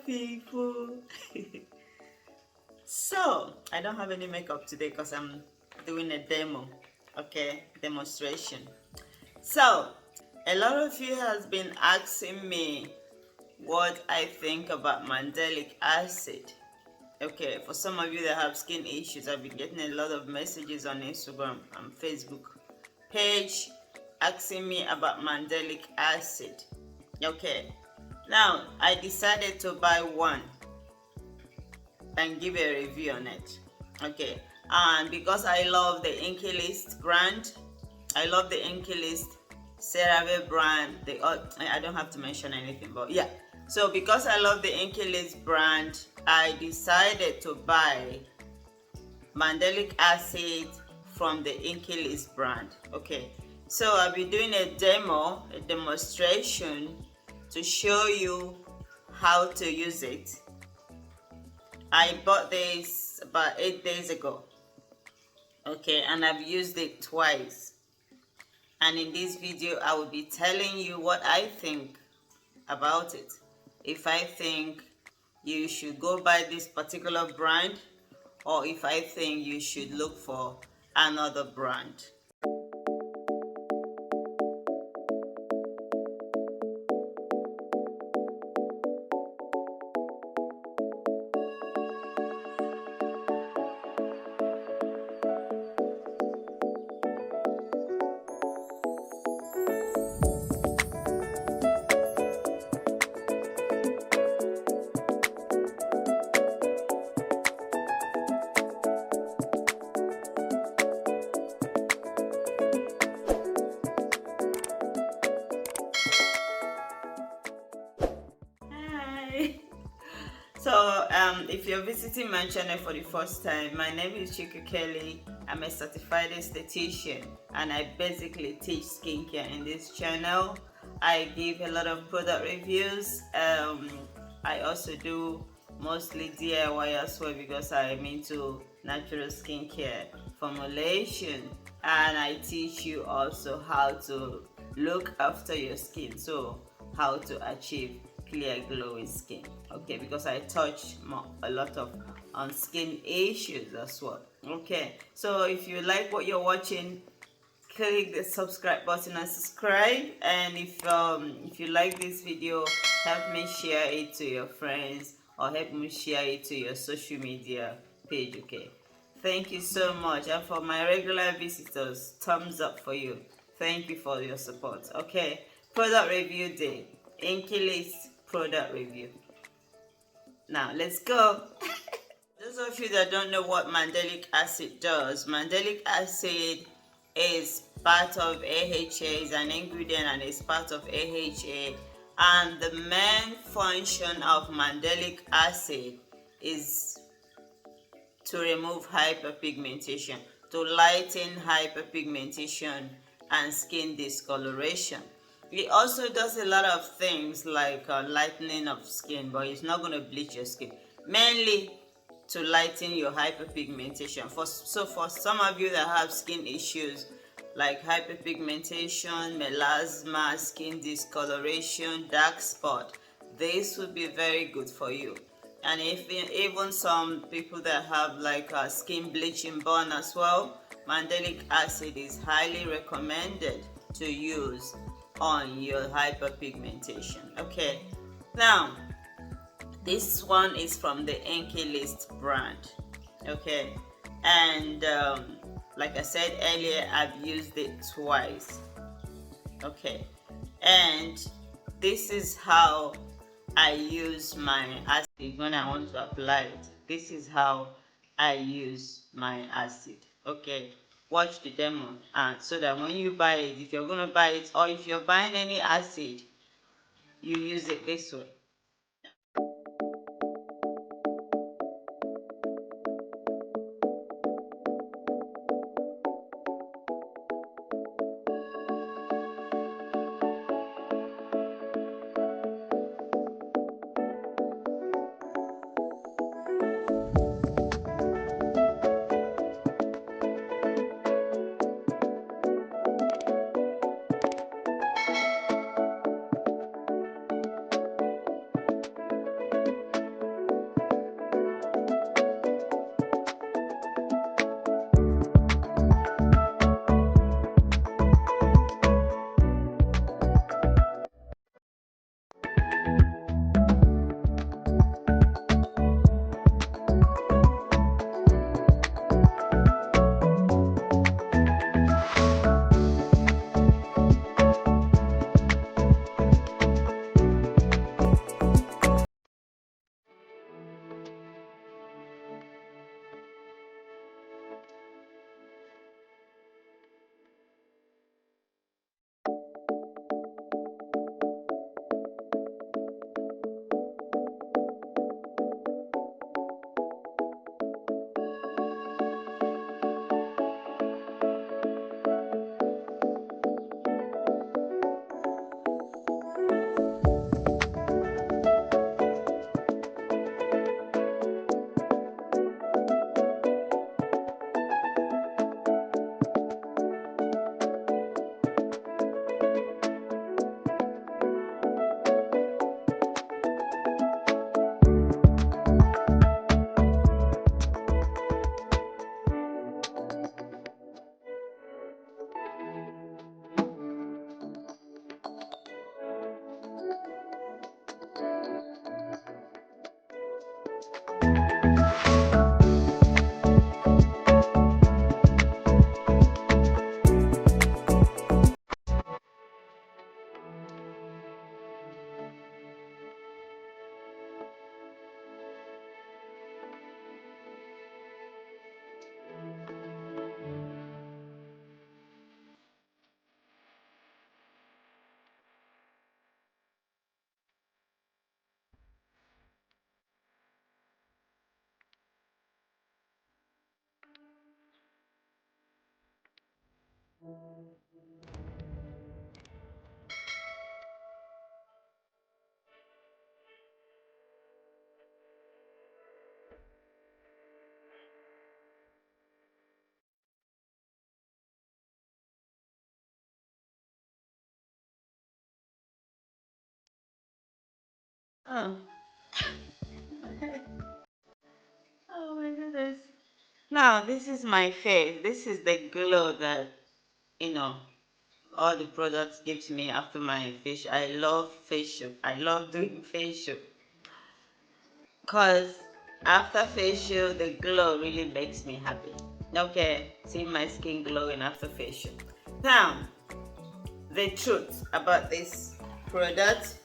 people. So I don't have any makeup today because I'm doing a demo, okay, demonstration. So a lot of you has been asking me what I think about mandelic acid. Okay, for some of you that have skin issues, I've been getting a lot of messages on Instagram and Facebook page asking me about mandelic acid. Okay, now I decided to buy one and give a review on it. Okay, and because I love the INKEYLIST brand, I love the INKEYLIST CeraVe brand. I don't have to mention anything, but yeah. So because I love the INKEYLIST brand, I decided to buy mandelic acid from the INKEYLIST brand. Okay, so I'll be doing a demonstration to show you how to use it. I bought this about 8 days ago. Okay, and I've used it twice. And in this video, I will be telling you what I think about it. If I think you should go buy this particular brand, or if I think you should look for another brand. So if you're visiting my channel for the first time, my name is Kelly. I'm a certified esthetician and I basically teach skincare in this channel. I give a lot of product reviews. I also do mostly DIY as well because I'm into natural skincare formulation, and I teach you also how to look after your skin, so how to achieve clear glowing skin. Okay, because I touch a lot of on skin issues as well. Okay, so if you like what you're watching, click the subscribe button and subscribe. And if you like this video, help me share it to your friends or help me share it to your social media page. Okay, thank you so much. And for my regular visitors, thumbs up for you. Thank you for your support. Okay, product review day, INKEYLIST product review. Now let's go. Those of you that don't know what mandelic acid does, mandelic acid is part of AHA, is an ingredient and is part of AHA, and the main function of mandelic acid is to remove hyperpigmentation, to lighten hyperpigmentation and skin discoloration. It also does a lot of things like lightening of skin, but it's not going to bleach your skin. Mainly to lighten your hyperpigmentation. So for some of you that have skin issues like hyperpigmentation, melasma, skin discoloration, dark spot, this would be very good for you. And even some people that have like a skin bleaching burn as well, mandelic acid is highly recommended to use on your hyperpigmentation. Okay, now this one is from the INKEYLIST brand. Okay, and like I said earlier, I've used it twice. Okay, and this is how I use my acid when I want to apply it. This is how I use my acid. Okay, watch the demo, and so that when you buy it, if you're gonna buy it or if you're buying any acid, you use it this way. Oh. Oh my goodness. Now, this is my face. This is the glow that, you know, all the products give to me after my facial. I love facial. I love doing facial. Because after facial, the glow really makes me happy. Okay, see my skin glowing after facial. Now, the truth about this product,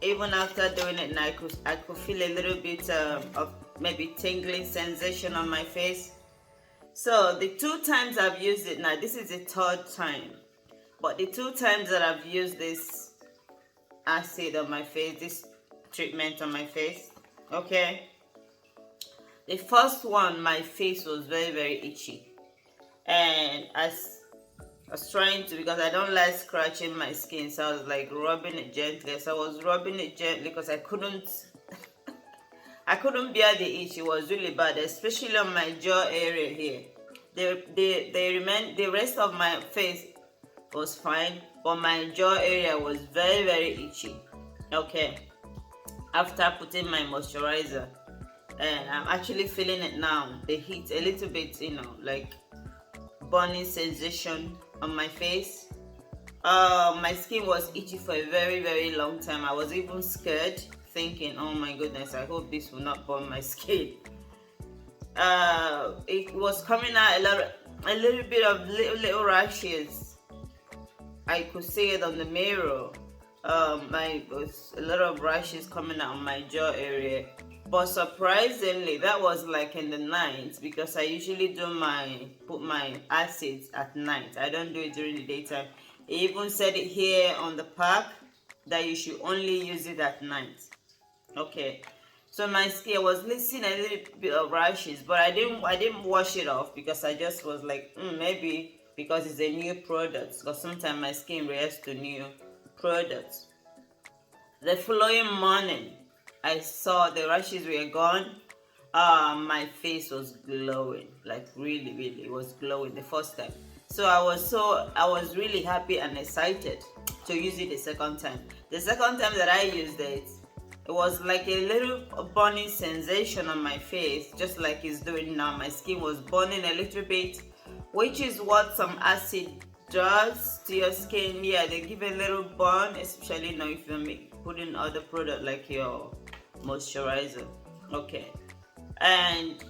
even after doing it, I could feel a little bit of maybe tingling sensation on my face. So the 2 times I've used it now, this is the 3rd time. But the 2 times that I've used this acid on my face, this treatment on my face, okay? The first one, my face was very, very itchy. And I was trying to, because I don't like scratching my skin, so I was like rubbing it gently. So I was rubbing it gently because I couldn't bear the itch. It was really bad, especially on my jaw area here. The rest of my face was fine, but my jaw area was very, very itchy. Okay, after putting my moisturizer, and I'm actually feeling it now. The heat a little bit, like burning sensation on my face. My skin was itchy for a very, very long time. I was even scared, thinking, oh my goodness, I hope this will not burn my skin. It was coming out a little bit of little rashes. I could see it on the mirror. Was a lot of rashes coming out on my jaw area. But surprisingly, that was like in the night, because I usually put my acids at night. I don't do it during the daytime. It even said it here on the pack that you should only use it at night. Okay. So my skin was seeing a little bit of rashes, but I didn't wash it off, because I just was like, maybe because it's a new product, because sometimes my skin reacts to new products. The following morning, I saw the rashes were gone. My face was glowing, like really, really, it was glowing the first time. So I was really happy and excited to use it the second time. The second time that I used it, it was like a little burning sensation on my face, just like it's doing now. My skin was burning a little bit, which is what some acid does to your skin. Yeah, they give a little burn, especially now if you're putting other product like your moisturizer. Okay, and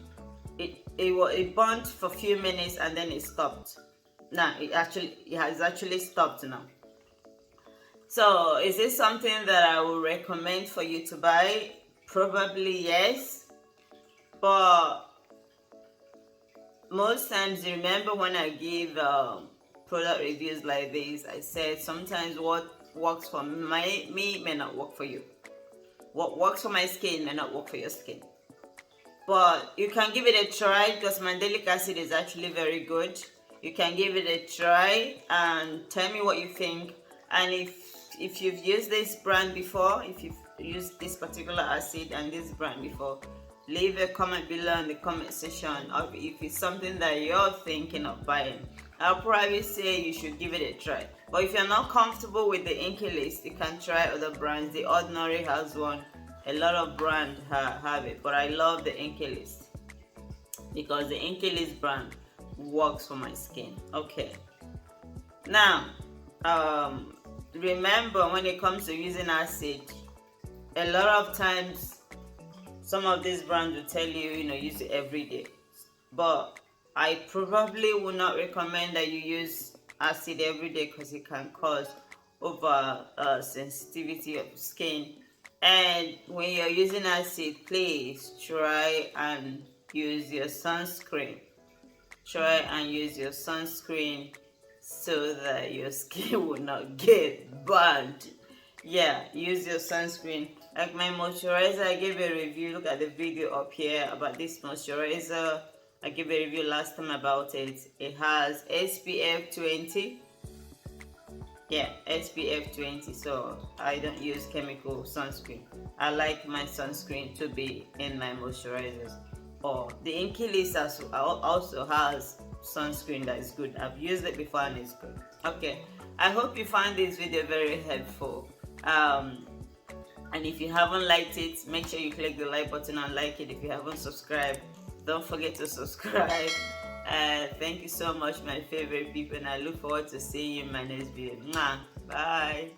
it burned for a few minutes and then it stopped. Now it has actually stopped now. So is this something that I would recommend for you to buy? Probably yes, but most times, remember when I give product reviews like this, I said sometimes what works for me may not work for you. What works for my skin may not work for your skin. But you can give it a try, because mandelic acid is actually very good. You can give it a try and tell me what you think. And if you've used this brand before, if you've used this particular acid and this brand before, leave a comment below in the comment section of if it's something that you're thinking of buying. I'll probably say you should give it a try. But if you're not comfortable with the INKEYLIST, you can try other brands. The Ordinary has one. A lot of brands have it, but I love the INKEYLIST because the INKEYLIST brand works for my skin. Okay. Now, remember when it comes to using acid, a lot of times some of these brands will tell you, use it every day. But I probably would not recommend that you use acid every day, because it can cause over sensitivity of skin. And when you're using acid, please try and use your sunscreen. Try and use your sunscreen so that your skin will not get burned. Yeah, use your sunscreen. Like my moisturizer, I gave a review. Look at the video up here about this moisturizer. I gave a review last time about it. It has SPF 20. Yeah, SPF 20. So I don't use chemical sunscreen. I like my sunscreen to be in my moisturizers. Or the INKEYLIST also has sunscreen that is good. I've used it before and it's good. Okay, I hope you find this video very helpful. And if you haven't liked it, make sure you click the like button and like it. If you haven't subscribed, don't forget to subscribe. Thank you so much, my favorite people, and I look forward to seeing you in my next video. Mwah. Bye.